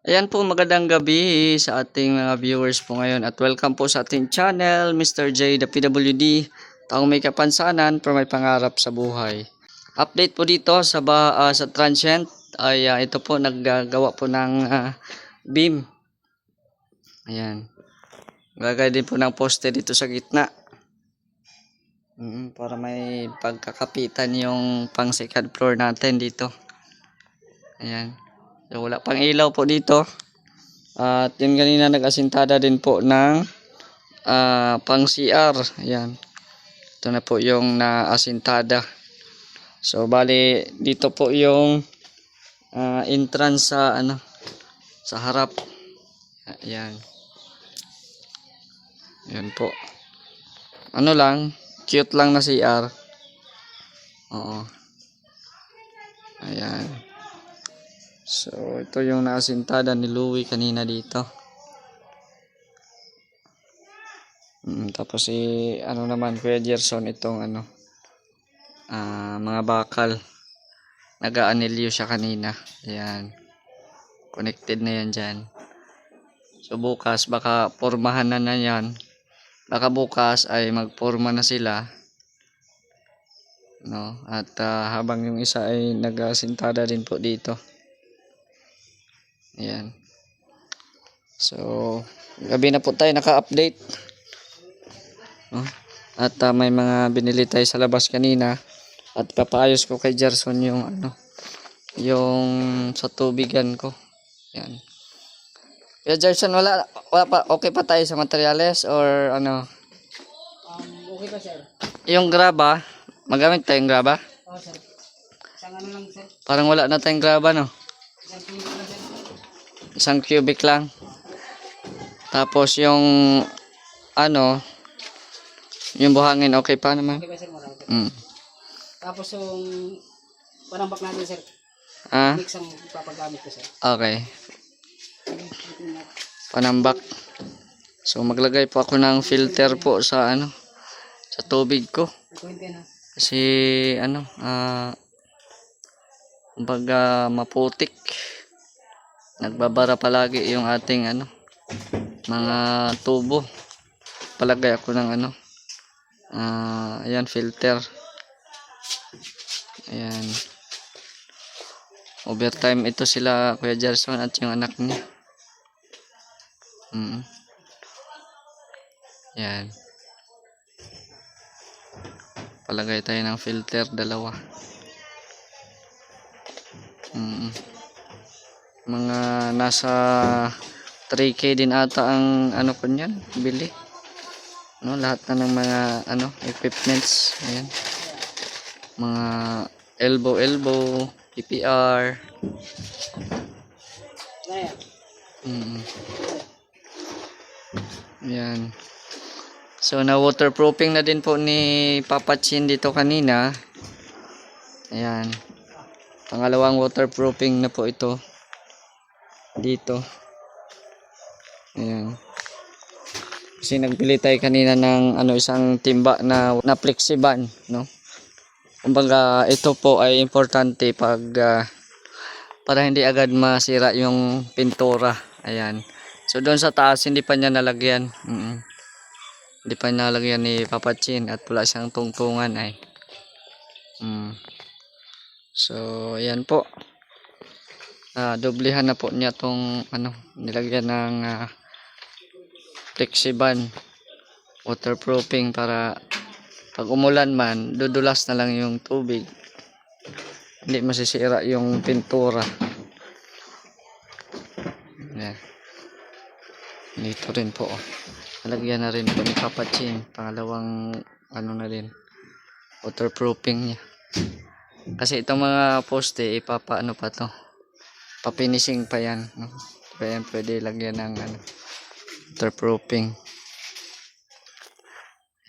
Ayan po, magandang gabi sa ating mga viewers po ngayon at welcome po sa ating channel, Mr. J, the PWD, taong may kapansanan pero may pangarap sa buhay. Update po dito sa transient ay ito po naggagawa po ng beam. Ayan. Gagawin din po ng poste dito sa gitna. Para may pagkakapitan yung pang second floor natin dito. Ayan. So, wala pang ilaw po dito. At yun kanina nag-asintada din po ng pang CR. Ayan. Ito na po yung naasintada. So bali dito po yung entrance sa harap. Ayan. Ayan po. Ano lang, cute lang na CR. Oo. Ayan. So ito yung naasintada ni Louie kanina dito. Tapos ano naman Kuya Gerson itong mga bakal. Nag-aanilyo siya kanina. Ayan. Connected na yan dyan. So bukas baka pormahan na yan. Baka bukas ay magporma na sila. No? At habang yung isa ay nag-asintada din po dito. Ayan. So gabi na po tayo naka-update. No? At may mga binili tayo sa labas kanina. At papaayos ko kay Gerson yung yung sa tubigan ko. Yan. Kaya Gerson, wala pa, okay pa tayo sa materyales or ano? Okay pa sir. Yung graba, magamit tayong graba? Oo sir. Isang ano lang sir. Parang wala na tayong graba, no? Isang kilo lang sir. Isang cubic lang. Tapos yung yung buhangin okay pa naman. Okay pa sir, marami pa. Tapos yung panambak natin sir. Mix ang papagamit ko sir. Okay. Panambak. So maglagay po ako ng filter po sa sa tubig ko. Kasi kumbaga maputik. Nagbabara palagi yung ating mga tubo. Palagay ako ng ayan filter. Ayan. Overtime ito sila Kuya Gerson at yung anak niya. Ayan. Palagay tayo ng filter dalawa. Mga nasa 3K din ata ang ko niyan, bili. Lahat na ng mga equipments. Ayan. Mga elbow, PPR. Ayan. So na waterproofing na din po ni Papa Chin dito kanina. Ayan. Pangalawang waterproofing na po ito. Dito. Ayan. Kasi nagbili tayo kanina ng isang timba na flexiban, no? Kumbaga ito po ay importante pag para hindi agad masira yung pintura. Ayan. So doon sa taas hindi pa niya nalagyan. Hindi pa nalagyan ni Papa Chin at wala siyang tungtungan ay. So ayan po. Doblehan na po niya tong nilagyan ng flexiban waterproofing para pag umulan man dudulas na lang yung tubig. Hindi masisira yung pintura. Ayan. Dito rin po. Nalagyan na rin po ni Papa Chin. Pangalawang na rin. Waterproofing niya. Kasi itong mga poste ipapaano pa to. Papinising pa yan. No? Kaya yan pwede lagyan ng waterproofing.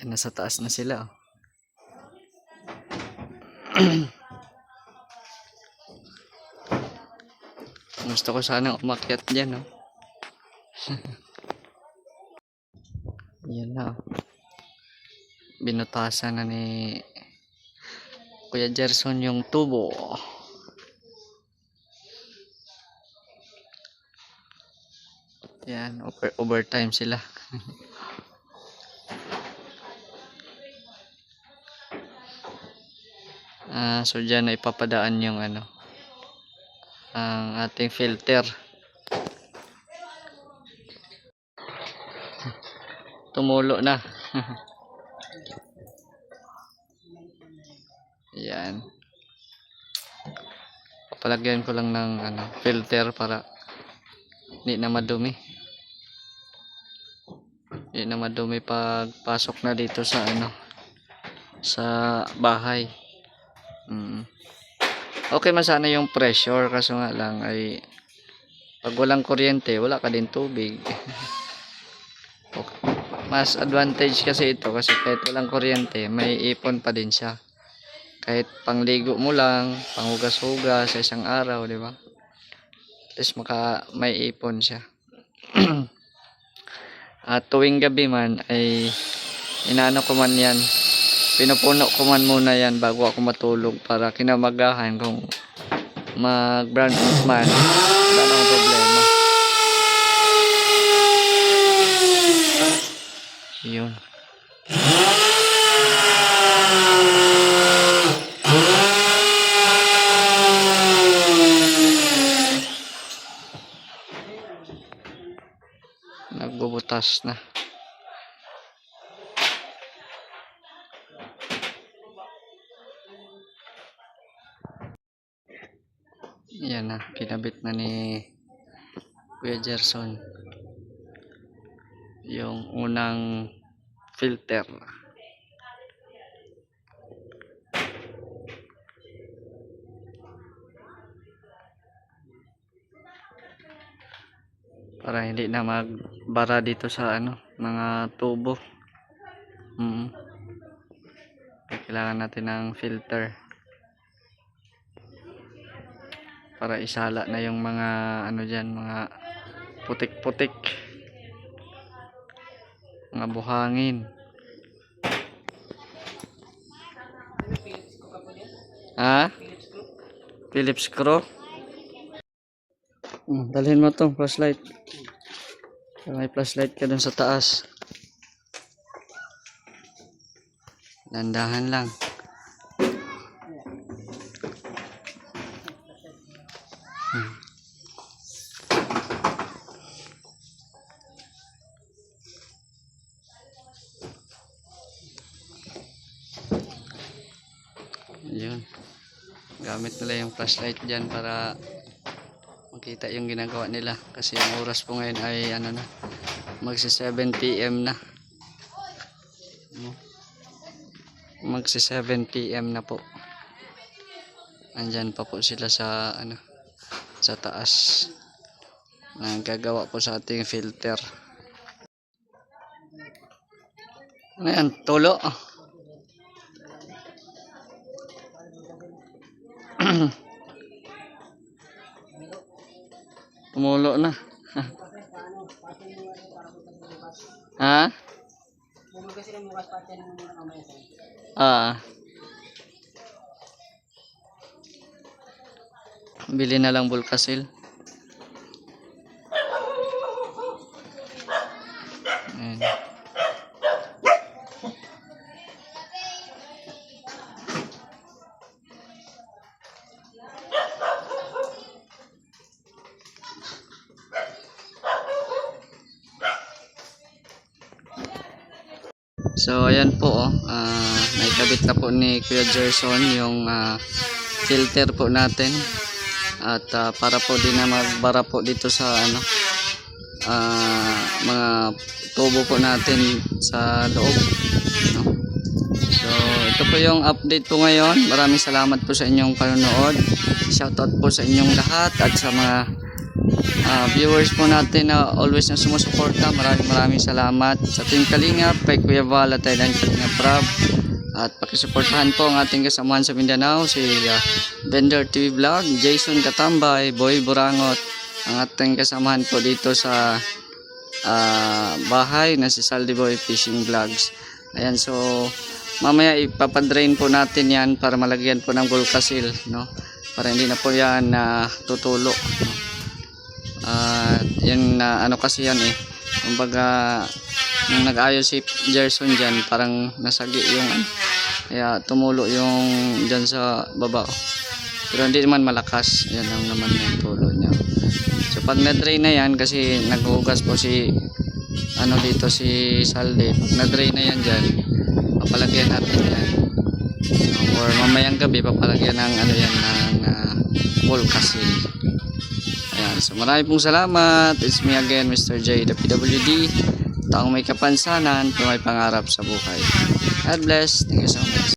Yan, nasa taas na sila. Gusto ko sanang umakyat dyan. No? Yan na. Binutasan na ni Kuya Gerson yung tubo. Yan, overtime sila. So dyan ay ipapadaan yung ano, ang ating filter. Tumulo na. Yan. Papalagyan ko lang ng ano, filter para hindi na madumi. Hindi na madumi pag pasok na dito sa ano, sa bahay. Okay man sana yung pressure, kaso nga lang ay pag walang kuryente wala ka din tubig. Okay. Mas advantage kasi ito kasi kahit walang kuryente may ipon pa din siya. Kahit pangligo mo lang, panghugas-hugas sa isang araw, di ba? At least may ipon siya. At tuwing gabi man ay inaano ko man yan, pinupuno ko man muna yan bago ako matulog para kinamagahan kung mag-brown out man, wala nang problema. Yun. Nagbubutas na. Yan na, kinabit na ni Kuya Gerson yung unang filter. Para hindi na magbara dito sa ano, mga tubo. Kailangan natin ng filter para isala na yung mga ano dyan, mga putik-putik, mga buhangin. Phillips screw. Dalhin mo tong flashlight. May flashlight ka dun sa taas. Dandahan lang. Yun. Gamit nila yung flashlight dyan para makita yung ginagawa nila. Kasi yung oras po ngayon ay ano na, magsi 7 PM na. Magsi 7 PM na po. Andyan pa po sila sa ano, sa taas. Nagagawa po sa ating filter. Ano yan? Tulo? Tumulo na. Ha? Bili na lang Bulkasil. Ayan. So ayan po, naikabit na po ni Kuya Gerson yung filter po natin. At para po din na magbara po dito sa ano, mga tubo po natin sa loob, no? So ito po yung update po ngayon. Maraming salamat po sa inyong panonood. Shoutout po sa inyong lahat at sa mga viewers po natin na always na sumusuporta. Maraming salamat sa Team Kalingap, kay Kuya Val at kay Kalingap Rob. At pakisuportahan po ang ating kasamahan sa Mindanao, si Bender TV Vlog, Jason Katambay, Boy Burangot, ang ating kasamahan po dito sa bahay na si Saldi Boy Fishing Vlogs. Ayan, so mamaya ipapadrain po natin yan para malagyan po ng Bulkasil, no? Para hindi na po yan tutulo, no? At yun na ano kasi yan eh. Kumbaga nung nag-ayos si Gerson dyan, parang nasagi yung ano. Kaya tumulo yung dyan sa baba. Pero hindi naman malakas. Yan lang naman yung tulo niya. So pag na-drain na yan, kasi naghugas po si ano dito si Salde. Pag na-drain na yan dyan, papalagyan natin yan. Or mamayang gabi papalagyan ng ano yan ng Volcasil. Ayan, so marami pong salamat. It's me again, Mr. J, the PWD, taong may kapansanan pero may pangarap sa buhay. God bless. Thank you so much.